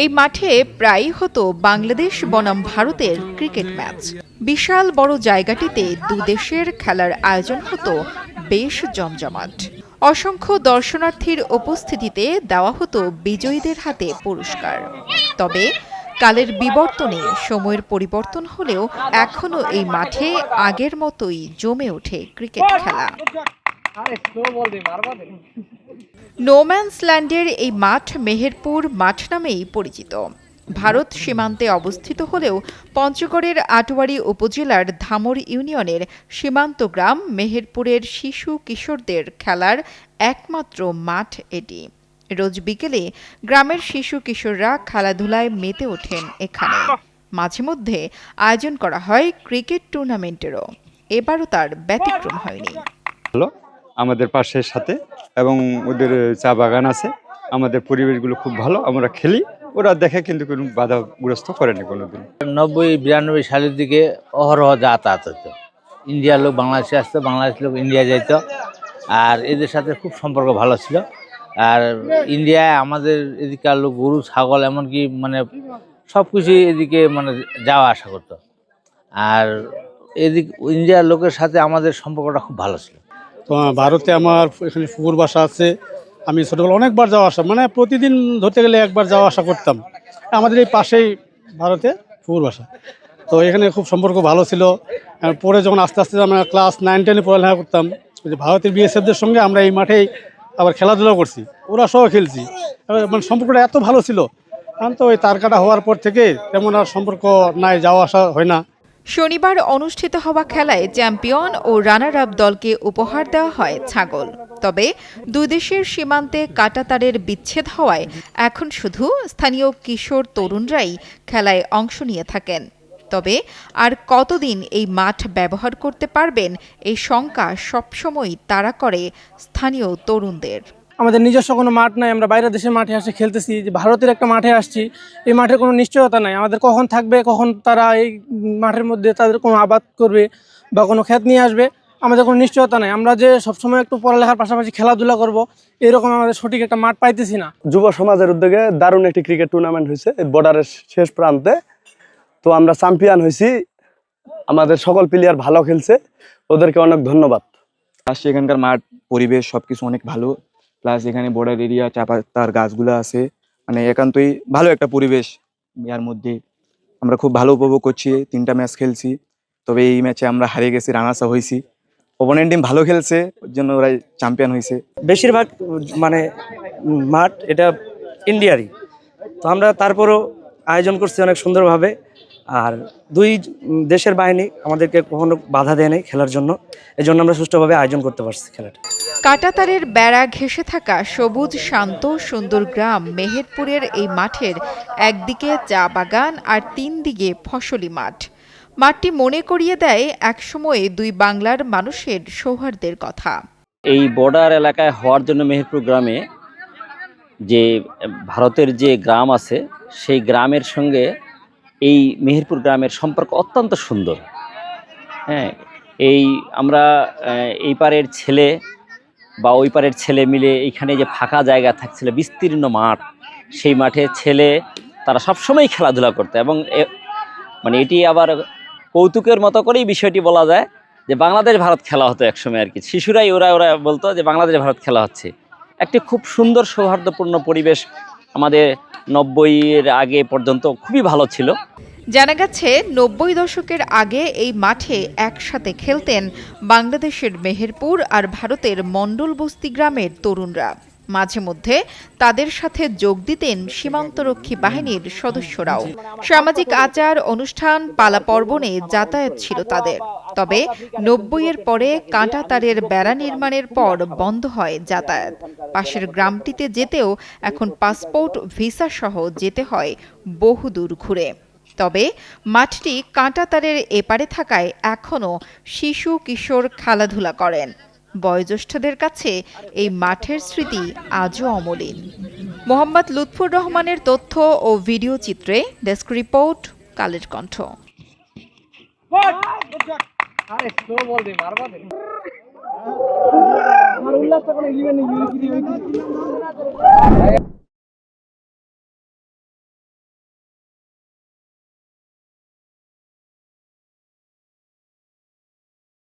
এই মাঠে প্রায়ই হতো বাংলাদেশ বনাম ভারতের ক্রিকেট ম্যাচ। বিশাল বড় জায়গাটিতে দুদেশের খেলার আয়োজন হতো বেশ জমজমাট। অসংখ্য দর্শনার্থীর উপস্থিতিতে দেওয়া হতো বিজয়ীদের হাতে পুরস্কার। তবে কালের বিবর্তনে সময়ের পরিবর্তন হলেও এখনো এই মাঠে আগের মতোই জমে ওঠে ক্রিকেট খেলা। নোম্যান্স ল্যান্ডের এই মাঠ মেহেরপুর মাঠ নামেই পরিচিত। ভারত সীমান্তে অবস্থিত হলেও পঞ্চগড়ের আটোয়ারী উপজেলার ধামর ইউনিয়নের সীমান্ত গ্রাম মেহেরপুরের শিশু কিশোরদের খেলার একমাত্র মাঠ এটি। রোজ বিকেলে গ্রামের শিশু কিশোররা খেলাধুলায় মেতে ওঠেন এখানে। মাঝে মধ্যে আয়োজন করা হয় ক্রিকেট টুর্নামেন্টেরও। এবারও তার ব্যতিক্রম হয়নি। আমাদের পাশের সাথে এবং ওদের চা বাগান আছে, আমাদের পরিবেশগুলো খুব ভালো, আমরা খেলি, ওরা দেখে কিন্তু কোনো বাধাগ্রস্ত করেনি কোনোদিন। 90-92 সালের দিকে অহরহ যাতায়াত হতো। ইন্ডিয়ার লোক বাংলাদেশে আসতো, বাংলাদেশ লোক ইন্ডিয়া যাইত, আর এদের সাথে খুব সম্পর্ক ভালো ছিল। আর ইন্ডিয়ায় আমাদের এদিককার লোক গরু ছাগল এমনকি মানে সব কিছুই এদিকে মানে যাওয়া আসা করতো। আর এদিক ইন্ডিয়ার লোকের সাথে আমাদের সম্পর্কটা খুব ভালো ছিল। তো ভারতে আমার এখানে পুকুর বাসা আছে, আমি ছোটোবেলা অনেকবার যাওয়া আসা, মানে প্রতিদিন ধরতে গেলে একবার যাওয়া আসা করতাম। আমাদের এই পাশেই ভারতে পুকুর বাসা, তো এখানে খুব সম্পর্ক ভালো ছিল। পরে যখন আস্তে আস্তে আমরা ক্লাস 9-10-এ পড়ালেখা করতাম, ভারতের বিএসএফদের সঙ্গে আমরা এই মাঠেই আবার খেলাধুলা করছি, ওরা সহ খেলছি, মানে সম্পর্কটা এত ভালো ছিল। কারণ তো ওই তার কাটা হওয়ার পর থেকে তেমন আর সম্পর্ক নাই, যাওয়া আসা হয় না। শনিবার অনুষ্ঠিত হওয়া খেলায় চ্যাম্পিয়ন ও রানার আপ দলকে উপহার দেওয়া হয় ছাগল। তবে দুই দেশের সীমান্তে কাঁটাতারের বিচ্ছেদ হওয়ায় এখন শুধু স্থানীয় কিশোর তরুণরাই খেলায় অংশ নিয়ে থাকেন। তবে আর কতদিন এই মাঠ ব্যবহার করতে পারবেন এই শঙ্কা সবসময় তাড়া করে স্থানীয় তরুণদের। আমাদের নিজস্ব কোনো মাঠ নাই, আমরা বাইরের দেশের মাঠে আসে খেলতেছি। যে ভারতের একটা মাঠে আসছি, এই মাঠের কোনো নিশ্চয়তা নাই আমাদের কখন থাকবে, কখন তারা এই মাঠের মধ্যে তাদের কোনো আবাদ করবে বা কোনো ক্ষেত নিয়ে আসবে, আমাদের কোনো নিশ্চয়তা নাই। আমরা যে সবসময় একটু পড়ালেখার পাশাপাশি খেলাধুলা করব, এরকম আমাদের সঠিক একটা মাঠ পাইতেছি না। যুব সমাজের উদ্যোগে দারুণ একটি ক্রিকেট টুর্নামেন্ট হয়েছে বর্ডারের শেষ প্রান্তে। তো আমরা চ্যাম্পিয়ন হয়েছি, আমাদের সকল প্লেয়ার ভালো খেলছে, ওদেরকে অনেক ধন্যবাদ। আসছে এখানকার মাঠ পরিবেশ সবকিছু অনেক ভালো, প্লাস এখানে বর্ডার এরিয়া, চা পাতার গাছগুলো আছে, মানে একান্তই ভালো একটা পরিবেশ। ইয়ার মধ্যে আমরা খুব ভালো উপভোগ করছি। 3টা ম্যাচ খেলছি, তবে এই ম্যাচে আমরা হারিয়ে গেছি, রানার্স আপ হয়েছি। অপোনেন্ট টিম ভালো খেলছে, ওর জন্য ওরা চ্যাম্পিয়ন হয়েছে। বেশিরভাগ মানে মাঠ এটা ইন্ডিয়ারই, তো আমরা তারপরও আয়োজন করছি অনেক সুন্দরভাবে। আর দুই দেশের বাহিনী আমাদেরকে কখনো বাধা দেয় নাই খেলার জন্য, এই জন্য আমরা সুষ্ঠুভাবে আয়োজন করতে পারছি খেলাটা। কাঁটাতারের বেড়া ঘেঁষে থাকা সবুজ শান্ত সুন্দর গ্রাম মেহেরপুরের এই মাঠের একদিকে চা বাগান আর 3 দিকে ফসলি মাঠ। মাঠটি মনে করিয়ে দেয় একসময়ে দুই বাংলার মানুষের সৌহার্দ্যের কথা। এই বর্ডার এলাকায় হওয়ার জন্য মেহেরপুর গ্রামে যে ভারতের যে গ্রাম আছে, সেই গ্রামের সঙ্গে এই মেহেরপুর গ্রামের সম্পর্ক অত্যন্ত সুন্দর। হ্যাঁ, এই আমরা এই পারের ছেলে বা ওই পারের ছেলে মিলে এইখানে যে ফাঁকা জায়গা থাকছিল, বিস্তীর্ণ মাঠ, সেই মাঠে ছেলে তারা সবসময় খেলাধুলা করতো। এবং মানে এটি আবার কৌতুকের মতো করেই বিষয়টি বলা যায় যে বাংলাদেশ ভারত খেলা হতো একসময় আর কি। শিশুরাই ওরা বলতো যে বাংলাদেশ ভারত খেলা হচ্ছে। একটি খুব সুন্দর সৌহার্দ্যপূর্ণ পরিবেশ আমাদের 90-এর আগে পর্যন্ত খুবই ভালো ছিল। জানা গেছে 90 দশকের আগে এই মাঠে একসাথে খেলতেন বাংলাদেশের মেহেরপুর আর ভারতের মণ্ডলবস্তি গ্রামের তরুণরা। মাঝে মধ্যে তাদের সাথে যোগ দিতেন সীমান্তরক্ষী বাহিনীর সদস্যরাও। সামাজিক আচার অনুষ্ঠান পালা পর্বণে যাতায়াত ছিল তাদের। তবে 90-এর পরে কাঁটাতারের বেড়া নির্মাণের পর বন্ধ হয় যাতায়াত। পাশের গ্রামটিতে যেতেও এখন পাসপোর্ট ভিসা সহ যেতে হয় বহুদূর ঘুরে। তবে মাঠটি কাঁটাতারের এপারে থাকায় এখনও শিশু কিশোর খেলাধুলা করেন। বয়োজ্যেষ্ঠদের কাছে এই মাঠের স্মৃতি আজও অমলিন। মোহাম্মদ লুৎফুর রহমানের তথ্য ও ভিডিও চিত্রে ডেস্ক রিপোর্ট, কালের কণ্ঠ।